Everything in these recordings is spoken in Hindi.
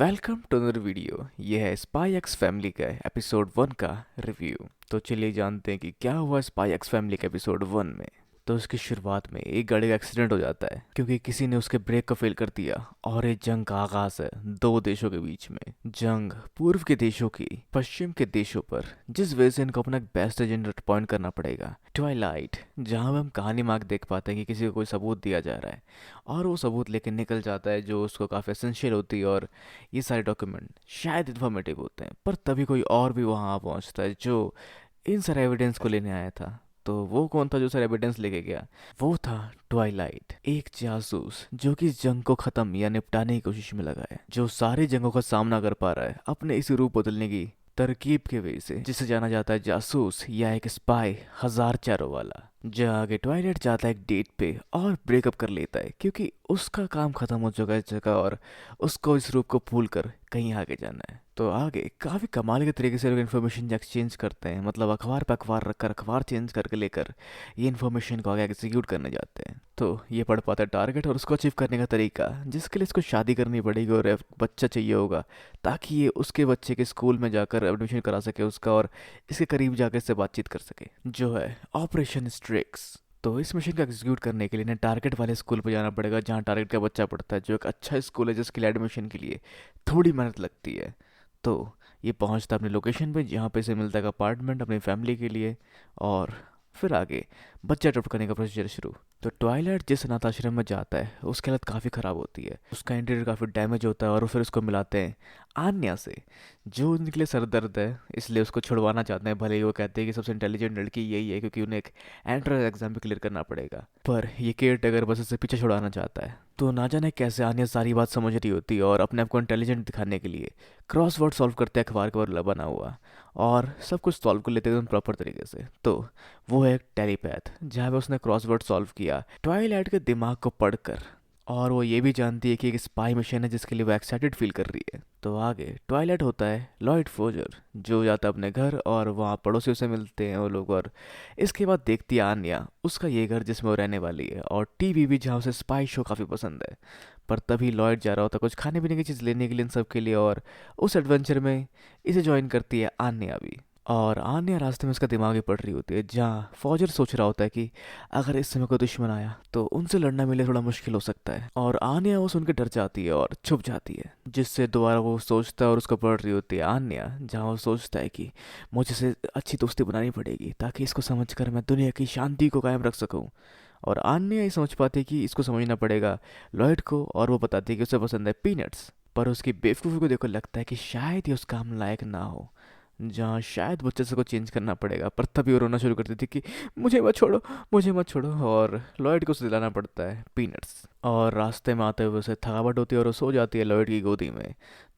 Welcome to another video. ये है स्पाई एक्स फैमिली का एपिसोड 1 का रिव्यू। तो चलिए जानते हैं कि क्या हुआ स्पाई एक्स फैमिली के एपिसोड 1 में। तो उसकी शुरुआत में एक गाड़ी का एक्सीडेंट हो जाता है क्योंकि किसी ने उसके ब्रेक को फेल कर दिया और एक जंग का आगाज है दो देशों के बीच में। जंग पूर्व के देशों की पश्चिम के देशों पर, जिस वजह से इनको अपना एक बेस्ट एजेंट अपॉइंट करना पड़ेगा, ट्वाइलाइट, जहाँ हम कहानी मार्ग देख पाते हैं कि किसी को कोई सबूत दिया जा रहा है और वो सबूत लेके निकल जाता है जो उसको काफ़ी एसेंशियल होती है। और ये सारे डॉक्यूमेंट शायद इन्फॉर्मेटिव होते हैं, पर तभी कोई और भी वहाँ पहुँचता है जो इन सारे एविडेंस को लेने आया था। तो वो कौन था जो सारे एविडेंस लेके गया? वो था ट्वाइलाइट, एक जासूस जो कि इस जंग को खत्म या निपटाने की कोशिश में लगा है, जो सारी जंगों का सामना कर पा रहा है अपने इस रूप बदलने की तरकीब के वजह से, जिसे जाना जाता है जासूस या एक स्पाई हजार चारों वाला। जहाँ आगे ट्वाइलाइट जाता है एक डेट पे और ब्रेकअप कर लेता है क्योंकि उसका काम खत्म हो चुका है इस जगह और उसको इस रूप को भूल कर कहीं आगे जाना है। तो आगे काफ़ी कमाल के तरीके से लोग इन्फॉर्मेशन एक्सचेंज करते हैं, मतलब अखबार पे अखबार रखकर अखबार चेंज करके लेकर ये इन्फॉर्मेशन को आगे एग्जीक्यूट करने जाते हैं। तो ये पढ़ पाता है टारगेट और उसको अचीव करने का तरीका, जिसके लिए इसको शादी करनी पड़ेगी और एक बच्चा चाहिए होगा ताकि ये उसके बच्चे के स्कूल में जाकर एडमिशन करा सके उसका और इसके करीब जाकर इससे बातचीत कर सके, जो है ऑपरेशन स्ट्रिक्स। तो इस मिशन को एग्जीक्यूट करने के लिए इन्हें टारगेट वाले स्कूल पर जाना पड़ेगा जहाँ टारगेट का बच्चा पढ़ता है, जो एक अच्छा स्कूल है जिसके लिए एडमिशन के लिए थोड़ी मेहनत लगती है। तो ये पहुंचता है अपनी लोकेशन पे जहाँ पे इसे मिलता है अपार्टमेंट अपनी फैमिली के लिए। और फिर आगे बच्चा अडॉप्ट करने का प्रोसीजर शुरू। तो ट्वाइलाइट जिस अनाथ आश्रम में जाता है उसकी हालत काफ़ी ख़राब होती है, उसका इंटीरियर काफ़ी डैमेज होता है और फिर उसको मिलाते हैं आन्या से, जो उनके लिए सर दर्द है, इसलिए उसको छुड़वाना चाहते हैं। भले ही वो कहते हैं कि सबसे इंटेलिजेंट लड़की यही है क्योंकि उन्हें एक एंट्रेंस एग्जाम भी क्लियर करना पड़ेगा, पर ये केयर टेकर बस उसे पीछे छुड़ाना चाहता है। तो ना जाने कैसे आन्या सारी बात समझ रही होती है और अपने आप को इंटेलिजेंट दिखाने के लिए क्रॉसवर्ड सॉल्व करते हैं अखबार कवर बना हुआ, और सब कुछ सॉल्व कर लेते हैं प्रॉपर तरीके से। तो वो है एक टेलीपैथ, जहाँ पे उसने क्रॉसवर्ड सॉल्व किया ट्वाइलाइट के दिमाग को पढ़कर, और वो ये भी जानती है कि एक स्पाई मिशन है जिसके लिए वो एक्साइटेड फील कर रही है। तो आगे ट्वाइलाइट होता है लॉयड फोजर, जो जाता है अपने घर और वहाँ पड़ोसियों से मिलते हैं वो लोग, और इसके बाद देखती है आन्या उसका ये घर जिसमें वो रहने वाली है और टीवी भी जहाँ उसे स्पाई शो काफ़ी पसंद है। पर तभी लॉयड जा रहा होता है कुछ खाने पीने की चीज़ लेने के लिए इन सब के लिए, और उस एडवेंचर में इसे ज्वाइन करती है आन्या भी। और आन्या रास्ते में उसका दिमाग ही पड़ रही होती है, जहाँ फौजर सोच रहा होता है कि अगर इस समय कोई दुश्मन आया तो उनसे लड़ना मिले थोड़ा मुश्किल हो सकता है, और आन्या वो सुन के डर जाती है और छुप जाती है, जिससे दोबारा वो सोचता है और उसको पड़ रही होती है आन्या, जहाँ वो सोचता है कि मुझे से अच्छी दोस्ती बनानी पड़ेगी ताकि इसको समझ कर मैं दुनिया की शांति को कायम रख सकूँ। और आन्या ये समझ पाती है कि इसको समझना पड़ेगा लॉयड को, और वो बताती है कि उसे पसंद है पीनट्स। पर उसकी बेवकूफ़ी को देखो लगता है कि शायद ये उस काम लायक ना हो, जहाँ शायद बच्चे से को चेंज करना पड़ेगा। पर तभी वो रोना शुरू करती थी कि मुझे मत छोड़ो, मुझे मत छोड़ो, और लॉयड को उसे दिलाना पड़ता है पीनट्स। और रास्ते में आते हुए उसे थकावट होती है और वो सो जाती है लॉयड की गोदी में।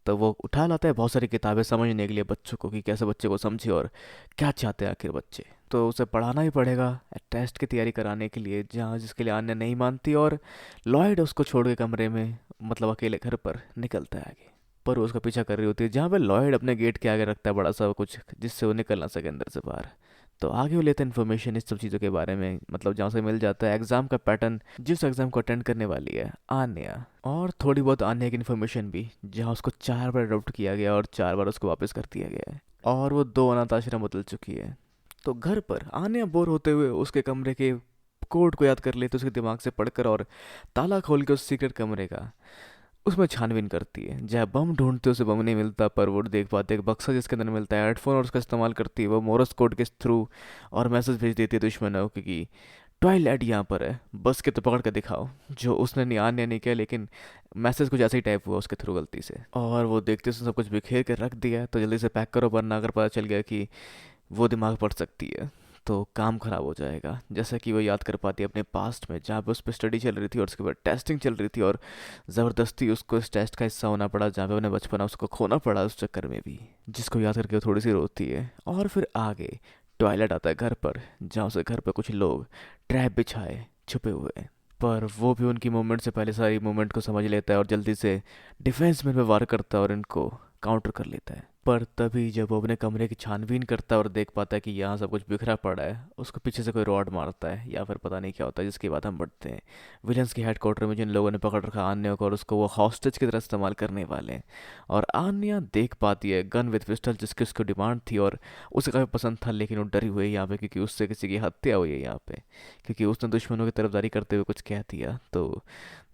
तो वो उठा लाता है बहुत सारी किताबें समझने के लिए बच्चों को, कि कैसे बच्चे को समझे और क्या चाहते हैं आखिर बच्चे। तो उसे पढ़ाना ही पड़ेगा टेस्ट की तैयारी कराने के लिए, जहाँ जिसके लिए आन्या नहीं मानती, और लॉयड उसको छोड़ के कमरे में, मतलब अकेले घर पर निकलता है आगे। पर वो उसका पीछा कर रही होती है, जहाँ पे लॉयड अपने गेट के आगे रखता है बड़ा सा कुछ जिससे वो निकल ना सके अंदर से बाहर। तो आगे वो लेते हैं इन्फॉर्मेशन इस सब चीज़ों के बारे में, मतलब जहाँ से मिल जाता है एग्ज़ाम का पैटर्न जिस एग्ज़ाम को अटेंड करने वाली है आन्या, और थोड़ी बहुत आन्या की इन्फॉर्मेशन भी, जहाँ उसको 4 बार अडॉप्ट किया गया और 4 बार उसको वापस कर दिया गया है, और वो 2 अनाथ आश्रम बदल चुकी है। तो घर पर आन्या बोर होते हुए उसके कमरे के कोड को याद कर लेते उसके दिमाग से पढ़कर, और ताला खोल के उस सीक्रेट कमरे का उसमें छानबीन करती है। जब बम ढूंढते उसे बम नहीं मिलता, पर वो देख पाते एक बक्सा जिसके अंदर मिलता है हेडफोन, और उसका इस्तेमाल करती है वो मोरस कोड के थ्रू, और मैसेज भेज देती है दुश्मनों को कि टॉयलेट यहाँ पर है, बस के तो पकड़ के दिखाओ, जो उसने नहीं आने नहीं किया, लेकिन मैसेज कुछ ऐसे ही टाइप हुआ उसके थ्रू गलती से। और वो देखते उसने सब कुछ बिखेर के रख दिया, तो जल्दी से पैक करो वरना अगर पता चल गया कि वो दिमाग पढ़ सकती है तो काम खराब हो जाएगा। जैसा कि वो याद कर पाती है अपने पास्ट में, जहाँ पे उस पर स्टडी चल रही थी और उसके बाद टेस्टिंग चल रही थी, और ज़बरदस्ती उसको इस टेस्ट का हिस्सा होना पड़ा, जहाँ पे उन्हें बचपना उसको खोना पड़ा उस चक्कर में भी, जिसको याद करके वो थोड़ी सी रोती है। और फिर आगे टॉयलेट आता है घर पर, जहाँ उसे घर पर कुछ लोग ट्रैप बिछाए छुपे हुए हैं, पर वो भी उनकी मूवमेंट से पहले सारी मूवमेंट को समझ लेता है और जल्दी से डिफेंस में वार करता है और इनको काउंटर कर लेता है। पर तभी जब वो अपने कमरे की छानबीन करता है और देख पाता है कि यहाँ सब कुछ बिखरा पड़ा है, उसको पीछे से कोई रॉड मारता है या फिर पता नहीं क्या होता है, जिसके बाद हम बढ़ते हैं विलन्स के हेडक्वार्टर में, जिन लोगों ने पकड़ रखा आन्या को और उसको वो हॉस्टेज की तरह इस्तेमाल करने वाले हैं। और आन्या देख पाती है गन विद पिस्टल, जिसकी उसको डिमांड थी और उसे काफ़ी पसंद था, लेकिन वो डरी हुई है यहाँ पे क्योंकि उससे किसी की हत्या हुई है यहाँ पे, क्योंकि उसने दुश्मनों की तरफदारी करते हुए कुछ कह दिया। तो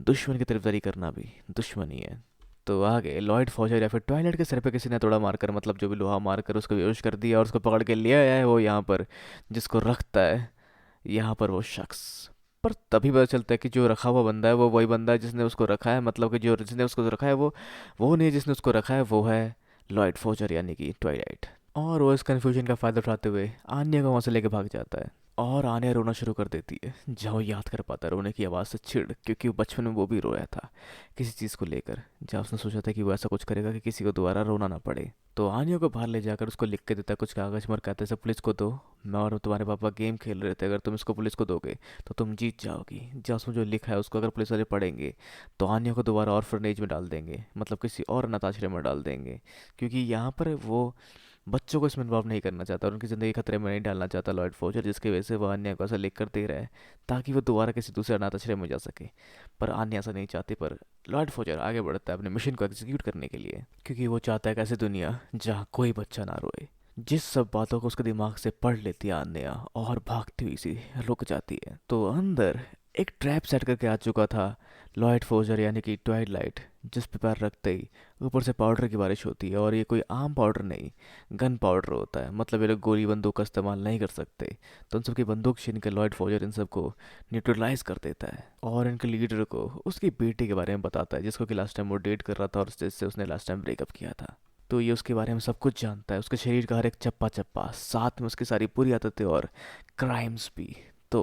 दुश्मन की तरफदारी करना भी दुश्मनी है। तो आगे लॉयड फॉजर या फिर टॉयलेट के सर पे किसी ने थोड़ा मारकर, मतलब जो भी लोहा मारकर उसको बेहोश कर दिया और उसको पकड़ के ले आया है वो यहाँ पर, जिसको रखता है यहाँ पर वो शख्स। पर तभी पता चलता है कि जो रखा हुआ बंदा है वो वही बंदा है जिसने उसको रखा है, मतलब कि जो जिसने उसको रखा है वो नहीं, जिसने उसको रखा है वो है लॉयड फॉजर यानी कि ट्वाइलाइट। और वो इस कन्फ्यूजन का फ़ायदा उठाते हुए आन्या को वहाँ से लेके भाग जाता है और आन्या रोना शुरू कर देती है। जहाँ वो याद कर पाता है रोने की आवाज़ से चिढ़, क्योंकि वो बचपन में वो भी रोया था किसी चीज़ को लेकर, जहाँ उसने सोचा था कि वो ऐसा कुछ करेगा कि किसी को दोबारा रोना ना पड़े। तो आन्या को बाहर ले जाकर उसको लिख के देता है कुछ कागज मर, कहते हैं पुलिस को दो, मैं और तुम्हारे पापा गेम खेल रहे थे, अगर तुम इसको पुलिस को दोगे तो तुम जीत जाओगी। जहाँ उसमें जो लिखा है उसको अगर पुलिस वाले पढ़ेंगे तो आन्या को दोबारा ऑर्फनेज में डाल देंगे, मतलब किसी और अनाथ आश्रम में डाल देंगे, क्योंकि यहाँ पर वो बच्चों को इसमें इन्वॉल्व नहीं करना चाहता और उनकी ज़िंदगी खतरे में नहीं डालना चाहता लॉयड फोर्जर, जिसकी वजह से वो आन्या को ऐसा लिख कर दे रहा है ताकि वो दोबारा किसी दूसरे अनाथ आश्रम में जा सके। पर आन्या ऐसा नहीं चाहती, पर लॉयड फोर्जर आगे बढ़ता है अपने मिशन को एग्जीक्यूट करने के लिए, क्योंकि वो चाहता है एक ऐसी दुनिया जहाँ कोई बच्चा ना रोए। जिस सब बातों को उसके दिमाग से पढ़ लेती है आन्या और भागती हुई सी रुक जाती है, तो अंदर एक ट्रैप सेट करके आ चुका था लॉयड फोर्जर यानी कि ट्वाइलाइट, जिस पे पैर रखते ही ऊपर से पाउडर की बारिश होती है। और ये कोई आम पाउडर नहीं, गन पाउडर होता है, मतलब ये लोग गोली बंदूक का इस्तेमाल नहीं कर सकते। तो उन सबकी बंदूक छीन के लॉयड फोर्जर इन सबको न्यूट्रलाइज कर देता है और इनके लीडर को उसकी बेटी के बारे में बताता है, जिसको कि लास्ट टाइम वो डेट कर रहा था और जिससे उसने लास्ट टाइम ब्रेकअप किया था। तो ये उसके बारे में सब कुछ जानता है, उसके शरीर का हर एक चप्पा चप्पा, साथ में उसकी सारी बुरी आदतें और क्राइम्स भी। तो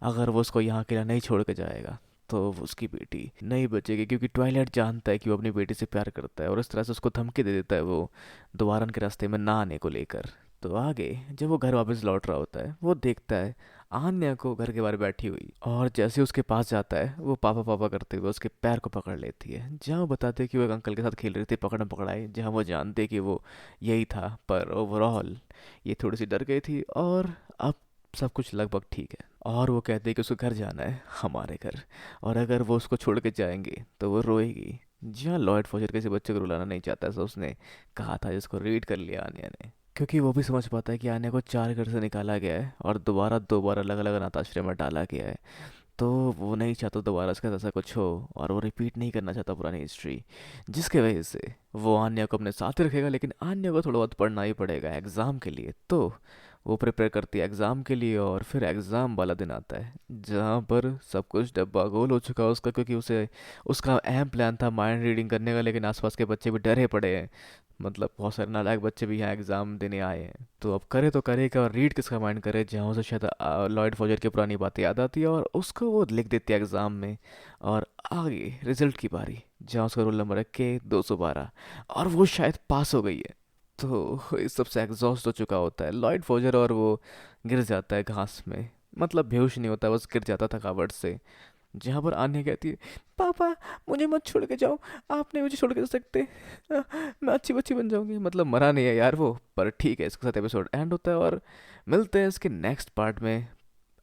अगर वो उसको यहाँ अकेला नहीं छोड़ के जाएगा तो उसकी बेटी नहीं बचेगी, क्योंकि ट्वाइलाइट जानता है कि वो अपनी बेटी से प्यार करता है और इस तरह से उसको धमकी दे देता है वो दोबारा उनके रास्ते में ना आने को लेकर। तो आगे जब वो घर वापस लौट रहा होता है वो देखता है आन्या को घर के बाहर बैठी हुई, और जैसे उसके पास जाता है वो पापा पापा करते हुए उसके पैर को पकड़ लेती है। जहाँ वो बताते हैं कि वो एक अंकल के साथ खेल रही थी पकड़म पकड़ाई, जहाँ वो जानते कि वो यही था, पर ओवरऑल ये थोड़ी सी डर गई थी और अब सब कुछ लगभग ठीक है। और वो कहते हैं कि उसको घर जाना है, हमारे घर, और अगर वो उसको छोड़ के जाएंगे तो वो रोएगी। जहाँ लॉयड फोर्जर किसी बच्चे को रुलाना नहीं चाहता, ऐसा उसने कहा था, जिसको रीड कर लिया आन्या ने, क्योंकि वो भी समझ पाता है कि आन्या को 4 घर से निकाला गया है और दोबारा दोबारा अलग अलग अनाथ आश्रम में डाला गया है। तो वो नहीं चाहता दोबारा उसके साथ ऐसा कुछ हो और वो रिपीट नहीं करना चाहता पुरानी हिस्ट्री, जिसके वजह से वो आन्या को अपने साथ ही रखेगा। लेकिन आन्या को थोड़ा बहुत पढ़ना ही पड़ेगा एग्ज़ाम के लिए, तो वो प्रिपेयर करती है एग्ज़ाम के लिए। और फिर एग्ज़ाम वाला दिन आता है जहाँ पर सब कुछ डब्बा गोल हो चुका है उसका, क्योंकि उसे उसका अहम प्लान था माइंड रीडिंग करने का, लेकिन आसपास के बच्चे भी डरे पड़े हैं, मतलब बहुत सारे नालायक बच्चे भी यहाँ एग्ज़ाम देने आए हैं। तो अब करे तो करे क्या, और रीड किसका माइंड करे, जहाँ उसे शायद लॉयड फॉजर की पुरानी बातें याद आती है और उसको वो लिख देती है एग्ज़ाम में। और आगे रिजल्ट की बारी, जहाँ उसका रोल नंबर है K 212 और वो शायद पास हो गई है। तो इस सबसे एग्जॉस्ट हो चुका होता है लॉयड फोजर और वो गिर जाता है घास में, मतलब बेहोश नहीं होता, बस गिर जाता थकावट से। जहाँ पर आन्या कहती है पापा मुझे मत छोड़ के जाओ, आप नहीं मुझे छोड़ के जा सकते, मैं अच्छी बच्ची बन जाऊंगी। मतलब मरा नहीं है यार वो, पर ठीक है, इसके साथ एपिसोड एंड होता है और मिलते हैं इसके नेक्स्ट पार्ट में,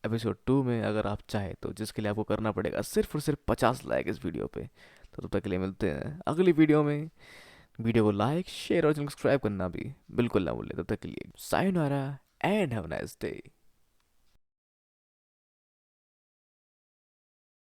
एपिसोड 2 में, अगर आप चाहें तो, जिसके लिए आपको करना पड़ेगा सिर्फ और सिर्फ 50 लाइक इस वीडियो पे। तो तब तक के लिए मिलते हैं अगली वीडियो में। वीडियो को लाइक शेयर और चैनल सब्सक्राइब करना भी बिल्कुल ना भूलें। तब तक के लिए sayonara and have a nice day.